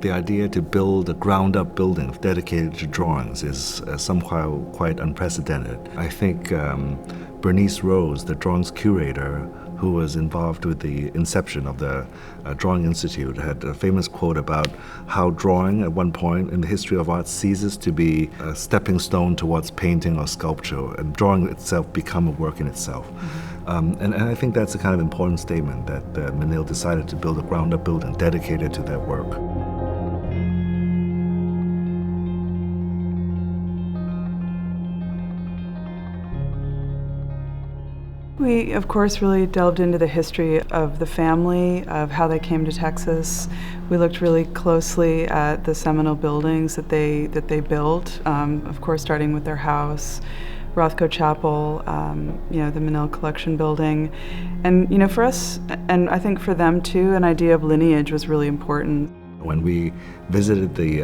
The idea to build a ground-up building dedicated to drawings is somehow quite unprecedented. I think Bernice Rose, the drawings curator, who was involved with the inception of the Drawing Institute, had a famous quote about how drawing at one point in the history of art ceases to be a stepping stone towards painting or sculpture, and drawing itself become a work in itself. Mm-hmm. And I think that's a kind of important statement that Menil decided to build a ground-up building dedicated to that work. We, of course, really delved into the history of the family, of how they came to Texas. We looked really closely at the seminal buildings that they built, of course, starting with their house, Rothko Chapel, the Menil Collection building. And, for us, and I think for them too, an idea of lineage was really important. When we visited the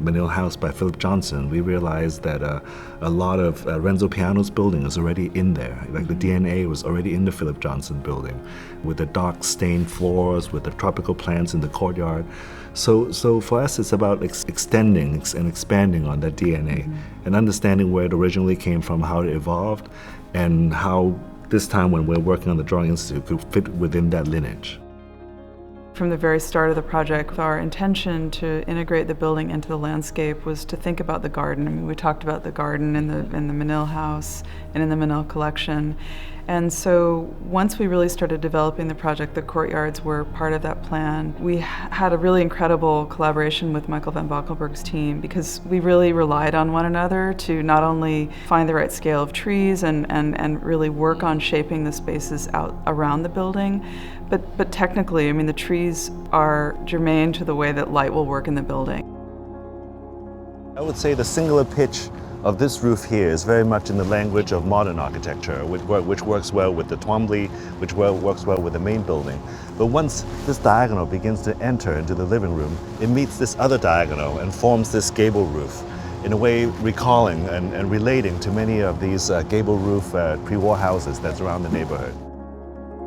Menil house by Philip Johnson, we realized that a lot of Renzo Piano's building is already in there. Like the DNA was already in the Philip Johnson building, with the dark stained floors, with the tropical plants in the courtyard. So for us, it's about extending and expanding on that DNA, and understanding where it originally came from, how it evolved, and how this time when we're working on the Drawing Institute could fit within that lineage. From the very start of the project, our intention to integrate the building into the landscape was to think about the garden. I mean, we talked about the garden in the Menil house and in the Menil Collection. And so once we really started developing the project, the courtyards were part of that plan. We had a really incredible collaboration with Michael Van Valkenburgh's team, because we really relied on one another to not only find the right scale of trees and really work on shaping the spaces out around the building, but technically, I mean, the trees are germane to the way that light will work in the building. I would say the singular pitch of this roof here is very much in the language of modern architecture, which works well with the Twombly, which works well with the main building. But once this diagonal begins to enter into the living room, it meets this other diagonal and forms this gable roof, in a way recalling and relating to many of these gable roof pre-war houses that's around the neighborhood.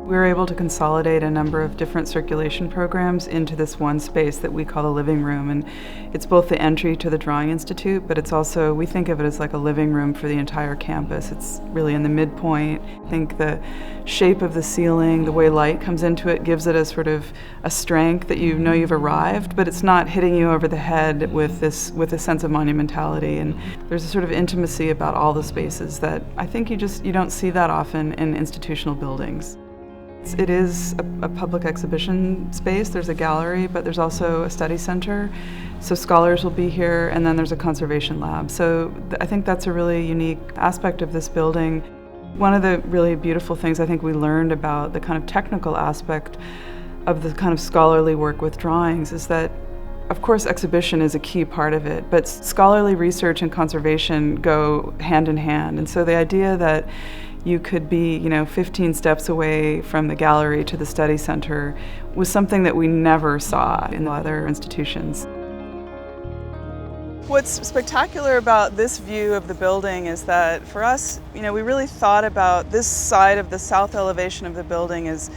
We were able to consolidate a number of different circulation programs into this one space that we call the living room. And it's both the entry to the Drawing Institute, but it's also, we think of it as like a living room for the entire campus. It's really in the midpoint. I think the shape of the ceiling, the way light comes into it, gives it a sort of a strength that you know you've arrived, but it's not hitting you over the head with a sense of monumentality. And there's a sort of intimacy about all the spaces that I think you don't see that often in institutional buildings. It is a public exhibition space. There's a gallery, but there's also a study center. So scholars will be here, and then there's a conservation lab. So I think that's a really unique aspect of this building. One of the really beautiful things I think we learned about the kind of technical aspect of the kind of scholarly work with drawings is that, of course, exhibition is a key part of it, but scholarly research and conservation go hand in hand. And so the idea that you could be, 15 steps away from the gallery to the study center was something that we never saw in other institutions. What's spectacular about this view of the building is that for us, we really thought about this side of the south elevation of the building as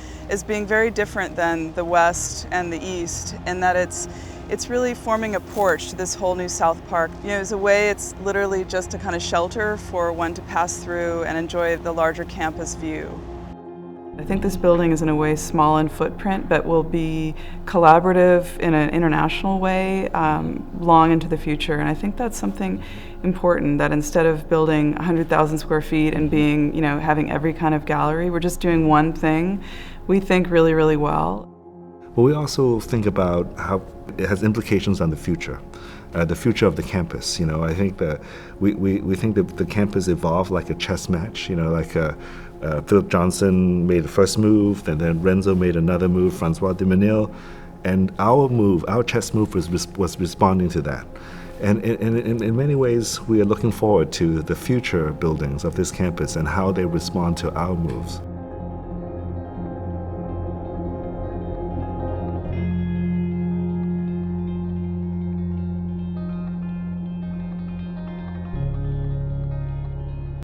being very different than the west and the east, in that it's really forming a porch to this whole new South Park. As a way, it's literally just a kind of shelter for one to pass through and enjoy the larger campus view. I think this building is in a way small in footprint, but will be collaborative in an international way long into the future. And I think that's something important, that instead of building 100,000 square feet and being, having every kind of gallery, we're just doing one thing. We think really, really well. But we also think about how it has implications on the future of the campus. I think that we think that the campus evolved like a chess match. Philip Johnson made the first move, and then Renzo made another move, Francois de Menil, and our chess move was responding to that. And in many ways, we are looking forward to the future buildings of this campus and how they respond to our moves.